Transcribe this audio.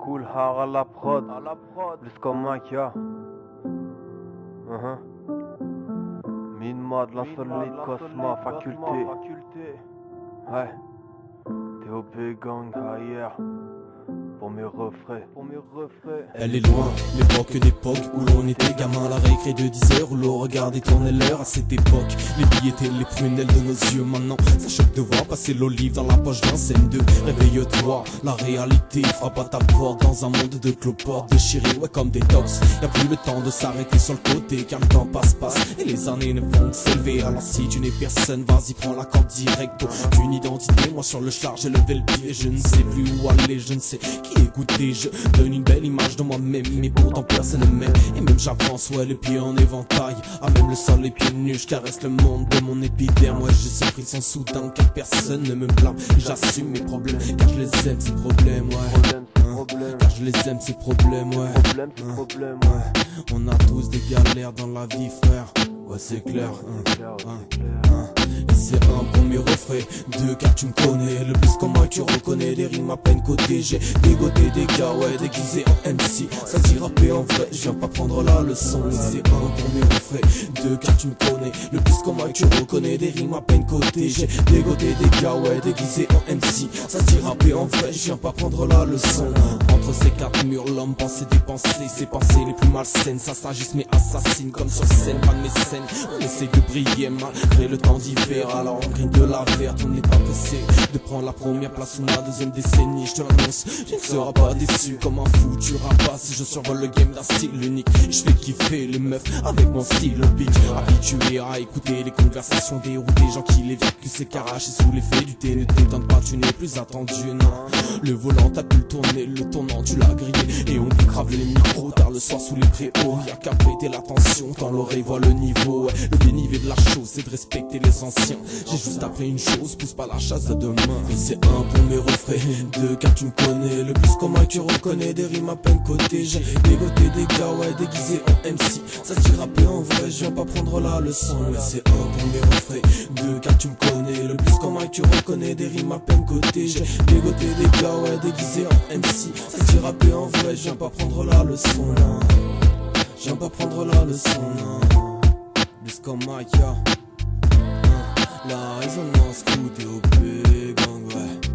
Cool Har à la prod, plus comme Makia. Mine Mad, l'insolite Cosma, faculté. Ouais, TOP gang hier. Pour mes refrains. Elle est loin, l'époque où l'on était gamin. La récré de 10h où l'on regardait tourner l'heure. À cette époque, les billets étaient les prunelles de nos yeux. Maintenant, ça choque de voir passer l'olive dans la poche d'un CM2. Réveille-toi, la réalité frappe à ta porte. Dans un monde de cloportes déchirés, ouais comme des tox. Y'a plus le temps de s'arrêter sur le côté, car le temps passe. Et les années ne vont que s'élever. Alors si tu n'es personne, vas-y prends la corde directo. Qu'une identité, moi sur le char j'ai levé le pied. Je ne sais plus où aller, je ne sais qui écouter. Je donne une belle image de moi-même, mais pourtant personne ne m'aime. Et même j'avance, ouais, les pieds en éventail. Ah, même le sol, les pieds nus, je caresse le monde de mon épiderme. Ouais, j'ai ce frisson soudain, car personne ne me blâme. J'assume mes problèmes, car je les aime, ces problèmes, ouais. Car je les aime, ces problèmes, ouais. On a tous des galères dans la vie, frère. Ouais, c'est clair. Et c'est un pour mes refrains, deux car tu me connais. Le plus comme moi tu reconnais des rimes à peine cotées. J'ai dégoté des gars, ouais, déguisés en MC. Ça dit rapper en vrai, je viens pas prendre la leçon. Et c'est un pour mes refrains, deux car tu me connais. Le plus comme moi tu reconnais des rimes à peine cotées. J'ai dégoté des gars, ouais, déguisés en MC. Ça dit rapper en vrai, je viens pas prendre la leçon. Entre ces quatre murs, l'homme pense et dépenser ses pensées les plus malsaines. Ça s'agisse mais assassine comme sur scène, pas de mécène. On essaye de briller malgré le temps d'hiver. Alors on grille de la verte, on n'est pas pressé de prendre la première place ou la deuxième décennie. Je te l'annonce, tu ne seras pas déçu. Comme un fou tu rapas si je survole le game d'un style unique. Je fais kiffer les meufs avec mon style big. Habitué à écouter les conversations des roues des gens qui les vécus s'écarachent. Et sous l'effet du thé, ne t'étonne pas, tu n'es plus attendu, non. Le volant t'as pu le tourner, le tournant tu l'as grillé. Et on grave les micros tard le soir sous les préaux. Y'a qu'à prêter l'attention, dans l'oreille voit le niveau. Ouais. Le dénivelé de la chose c'est de respecter les anciens. J'ai juste appris une chose, pousse pas la chasse de demain. Et c'est un pour mes refrains, deux car tu me connais. Le plus comme moi tu reconnais des rimes à peine cotées. J'ai dégoté des gars, ouais, déguisés en MC. Ça se dit rapper en vrai, je viens pas prendre la leçon. Et c'est un pour mes refrains, deux car tu me connais. Le plus comme moi tu reconnais des rimes à peine cotées. J'ai dégoté des gars, ouais, déguisés en MC. Ça se dit rapper en vrai, je viens pas prendre la leçon, non. Je viens pas prendre la leçon, non. Plus comme Makia. La résonance, coup, TOP gang, ouais.